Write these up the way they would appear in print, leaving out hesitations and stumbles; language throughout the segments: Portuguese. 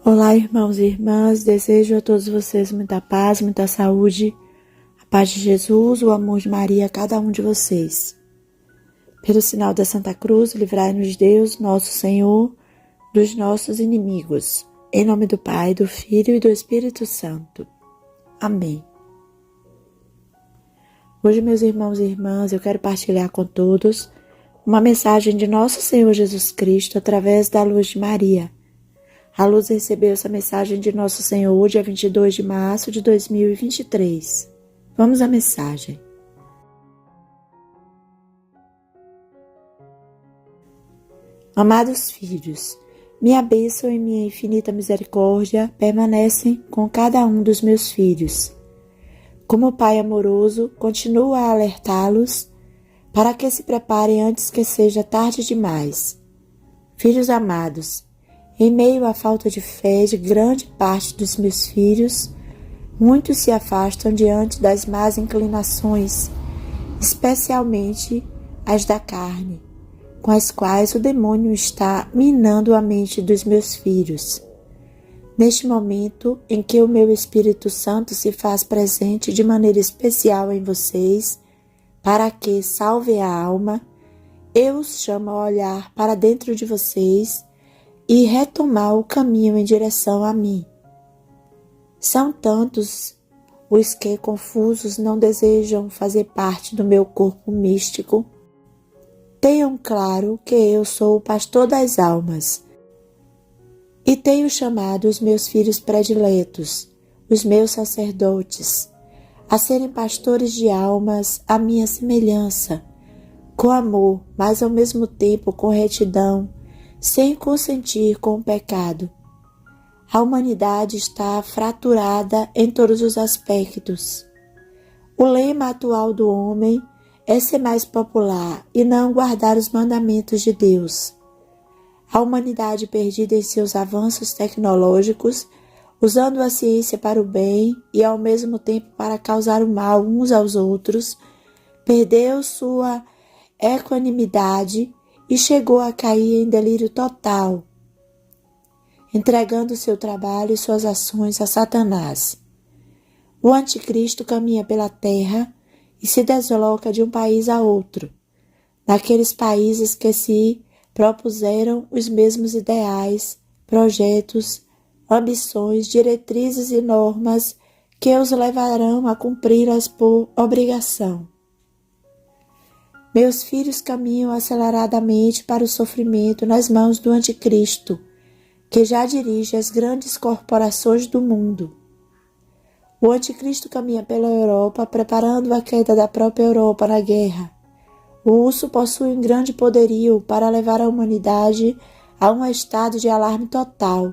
Olá, irmãos e irmãs, desejo a todos vocês muita paz, muita saúde, a paz de Jesus, o amor de Maria a cada um de vocês. Pelo sinal da Santa Cruz, livrai-nos Deus, nosso Senhor, dos nossos inimigos. Em nome do Pai, do Filho e do Espírito Santo. Amém. Hoje, meus irmãos e irmãs, eu quero partilhar com todos uma mensagem de nosso Senhor Jesus Cristo através da luz de Maria. A luz recebeu essa mensagem de Nosso Senhor, dia 22 de março de 2023. Vamos à mensagem. Amados filhos, minha bênção e minha infinita misericórdia permanecem com cada um dos meus filhos. Como Pai amoroso, continuo a alertá-los para que se preparem antes que seja tarde demais. Filhos amados, em meio à falta de fé de grande parte dos meus filhos, muitos se afastam diante das más inclinações, especialmente as da carne, com as quais o demônio está minando a mente dos meus filhos. Neste momento em que o meu Espírito Santo se faz presente de maneira especial em vocês, para que salve a alma, eu os chamo a olhar para dentro de vocês e retomar o caminho em direção a mim. São tantos os que, confusos, não desejam fazer parte do meu corpo místico. Tenham claro que eu sou o pastor das almas e tenho chamado os meus filhos prediletos, os meus sacerdotes, a serem pastores de almas à minha semelhança, com amor, mas ao mesmo tempo com retidão, sem consentir com o pecado. A humanidade está fraturada em todos os aspectos. O lema atual do homem é ser mais popular e não guardar os mandamentos de Deus. A humanidade perdida em seus avanços tecnológicos, usando a ciência para o bem e ao mesmo tempo para causar o mal uns aos outros, perdeu sua equanimidade e chegou a cair em delírio total, entregando seu trabalho e suas ações a Satanás. O anticristo caminha pela terra e se desloca de um país a outro, naqueles países que se propuseram os mesmos ideais, projetos, ambições, diretrizes e normas que os levarão a cumpri-las por obrigação. Meus filhos caminham aceleradamente para o sofrimento nas mãos do anticristo, que já dirige as grandes corporações do mundo. O anticristo caminha pela Europa, preparando a queda da própria Europa na guerra. O urso possui um grande poderio para levar a humanidade a um estado de alarme total,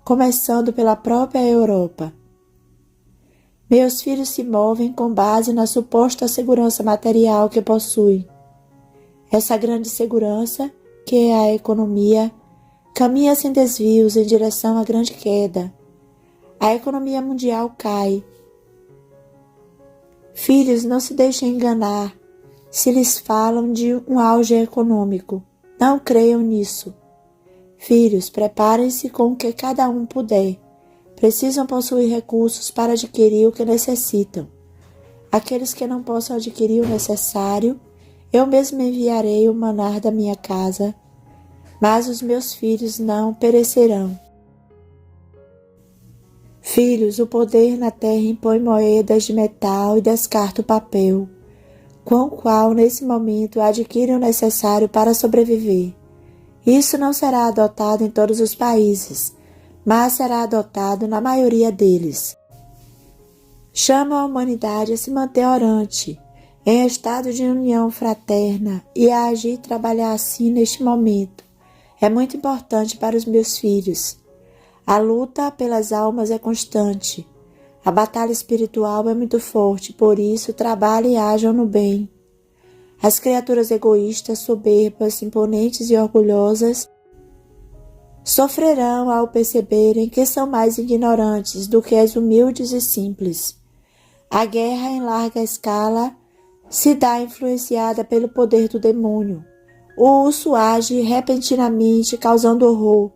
começando pela própria Europa. Meus filhos se movem com base na suposta segurança material que possuem. Essa grande segurança, que é a economia, caminha sem desvios em direção à grande queda. A economia mundial cai. Filhos, não se deixem enganar se lhes falam de um auge econômico. Não creiam nisso. Filhos, preparem-se com o que cada um puder. Precisam possuir recursos para adquirir o que necessitam. Aqueles que não possam adquirir o necessário, eu mesmo enviarei o maná da minha casa, mas os meus filhos não perecerão. Filhos, o poder na terra impõe moedas de metal e descarta o papel, com o qual nesse momento adquire o necessário para sobreviver. Isso não será adotado em todos os países, mas será adotado na maioria deles. Chama a humanidade a se manter orante, em estado de união fraterna e a agir e trabalhar assim neste momento. É muito importante para os meus filhos. A luta pelas almas é constante. A batalha espiritual é muito forte, por isso trabalhem e ajam no bem. As criaturas egoístas, soberbas, imponentes e orgulhosas sofrerão ao perceberem que são mais ignorantes do que as humildes e simples. A guerra em larga escala se dá influenciada pelo poder do demônio. O urso age repentinamente, causando horror.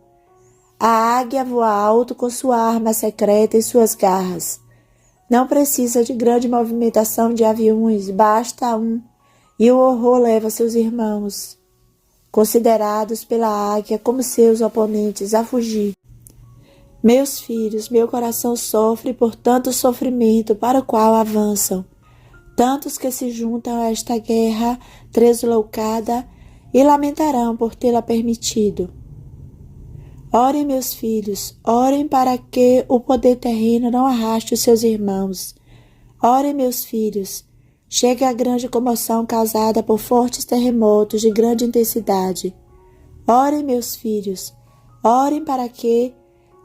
A águia voa alto com sua arma secreta em suas garras. Não precisa de grande movimentação de aviões, basta um, e o horror leva seus irmãos, considerados pela águia como seus oponentes, a fugir. Meus filhos, meu coração sofre por tanto sofrimento para o qual avançam, tantos que se juntam a esta guerra tresloucada e lamentarão por tê-la permitido. Orem, meus filhos, orem para que o poder terreno não arraste os seus irmãos. Orem, meus filhos, chegue a grande comoção causada por fortes terremotos de grande intensidade. Orem, meus filhos, orem para que,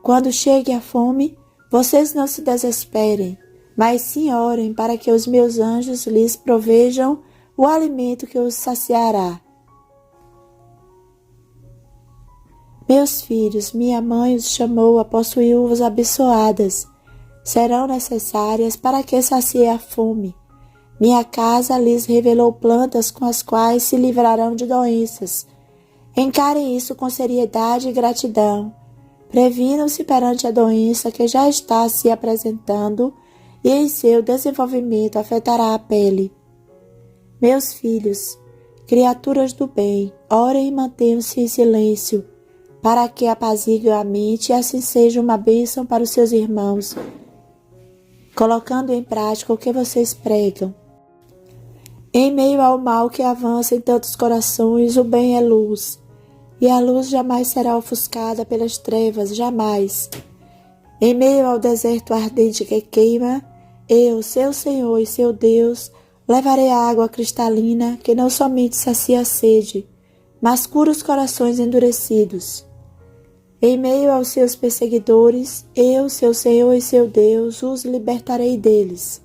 quando chegue a fome, vocês não se desesperem, mas sim orem para que os meus anjos lhes provejam o alimento que os saciará. Meus filhos, minha mãe os chamou a possuir uvas abençoadas. Serão necessárias para que sacie a fome. Minha casa lhes revelou plantas com as quais se livrarão de doenças. Encarem isso com seriedade e gratidão. Previnam-se perante a doença que já está se apresentando e em seu desenvolvimento afetará a pele. Meus filhos, criaturas do bem, orem e mantenham-se em silêncio, para que apazigue a mente e assim seja uma bênção para os seus irmãos, colocando em prática o que vocês pregam. Em meio ao mal que avança em tantos corações, o bem é luz, e a luz jamais será ofuscada pelas trevas, jamais. Em meio ao deserto ardente que queima, eu, seu Senhor e seu Deus, levarei a água cristalina que não somente sacia a sede, mas cura os corações endurecidos. Em meio aos seus perseguidores, eu, seu Senhor e seu Deus, os libertarei deles.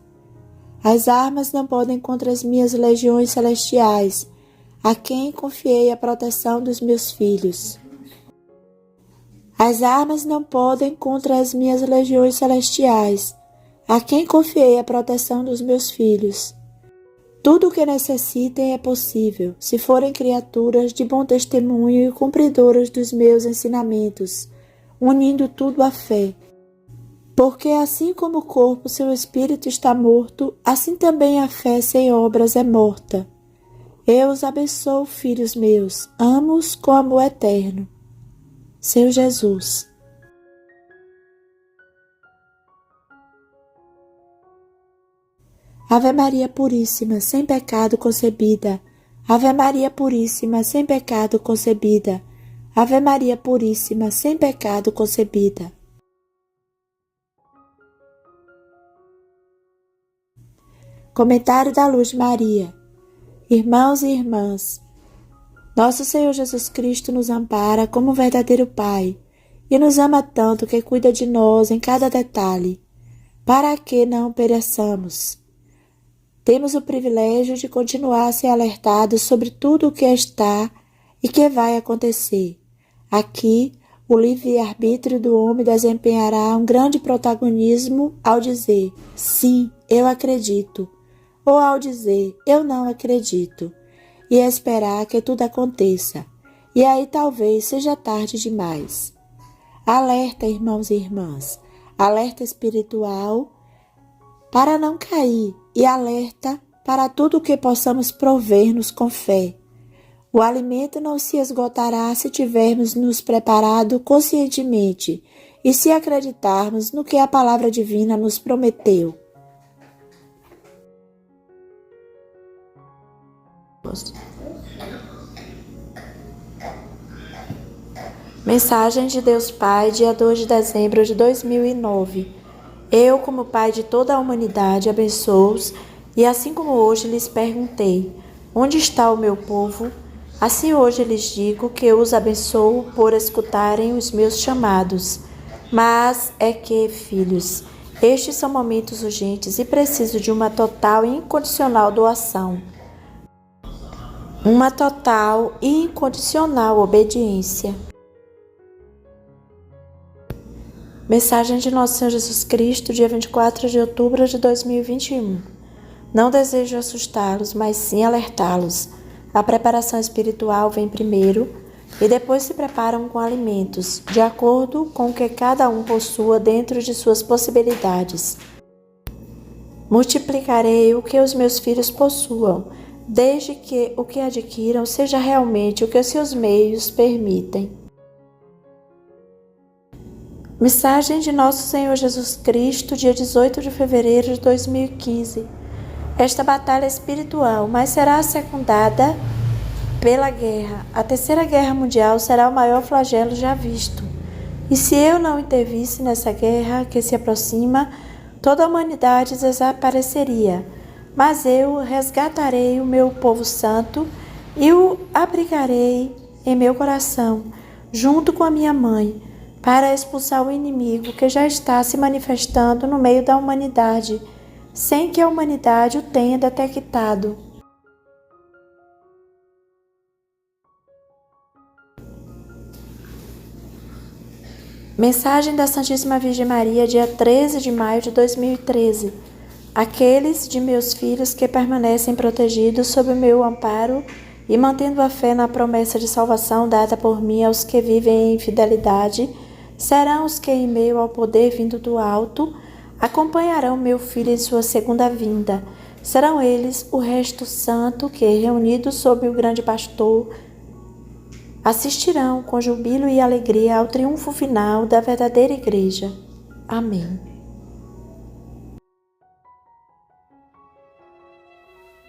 As armas não podem contra as minhas legiões celestiais, a quem confiei a proteção dos meus filhos. As armas não podem contra as minhas legiões celestiais, a quem confiei a proteção dos meus filhos. Tudo o que necessitem é possível, se forem criaturas de bom testemunho e cumpridoras dos meus ensinamentos, unindo tudo à fé. Porque assim como o corpo seu espírito está morto, assim também a fé sem obras é morta. Eu os abençoo, filhos meus, amo-os com amor eterno. Seu Jesus. Ave Maria Puríssima, sem pecado concebida. Ave Maria Puríssima, sem pecado concebida. Ave Maria Puríssima, sem pecado concebida. Comentário da Luz de Maria. Irmãos e irmãs, nosso Senhor Jesus Cristo nos ampara como verdadeiro Pai e nos ama tanto que cuida de nós em cada detalhe, para que não pereçamos. Temos o privilégio de continuar a ser alertados sobre tudo o que está e que vai acontecer. Aqui, o livre-arbítrio do homem desempenhará um grande protagonismo ao dizer, sim, eu acredito, ou ao dizer, eu não acredito, e esperar que tudo aconteça. E aí talvez seja tarde demais. Alerta, irmãos e irmãs, alerta espiritual para não cair e alerta para tudo o que possamos prover-nos com fé. O alimento não se esgotará se tivermos nos preparado conscientemente e se acreditarmos no que a palavra divina nos prometeu. Mensagem de Deus Pai, dia 2 de dezembro de 2009. Eu, como Pai de toda a humanidade, abençoo-os, e assim como hoje lhes perguntei, onde está o meu povo? Assim hoje lhes digo que eu os abençoo por escutarem os meus chamados. Mas é que, filhos, estes são momentos urgentes e preciso de uma total e incondicional doação. Uma total e incondicional obediência. Mensagem de Nosso Senhor Jesus Cristo, dia 24 de outubro de 2021. Não desejo assustá-los, mas sim alertá-los. A preparação espiritual vem primeiro, e depois se preparam com alimentos, de acordo com o que cada um possua dentro de suas possibilidades. Multiplicarei o que os meus filhos possuam, desde que o que adquiram seja realmente o que os seus meios permitem. Mensagem de Nosso Senhor Jesus Cristo, dia 18 de fevereiro de 2015. Esta batalha espiritual, mas será secundada pela guerra. A Terceira Guerra Mundial será o maior flagelo já visto. E se eu não intervisse nessa guerra que se aproxima, toda a humanidade desapareceria. Mas eu resgatarei o meu povo santo e o abrigarei em meu coração, junto com a minha mãe, para expulsar o inimigo que já está se manifestando no meio da humanidade, sem que a humanidade o tenha detectado. Mensagem da Santíssima Virgem Maria, dia 13 de maio de 2013. Aqueles de meus filhos que permanecem protegidos sob o meu amparo e mantendo a fé na promessa de salvação dada por mim aos que vivem em fidelidade, serão os que, em meio ao poder vindo do alto, acompanharão meu filho em sua segunda vinda. Serão eles o resto santo que, reunidos sob o grande pastor, assistirão com júbilo e alegria ao triunfo final da verdadeira Igreja. Amém.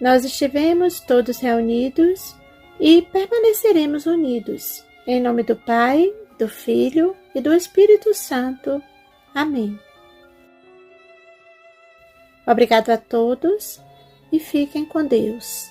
Nós estivemos todos reunidos e permaneceremos unidos. Em nome do Pai, do Filho e do Espírito Santo. Amém. Obrigado a todos e fiquem com Deus.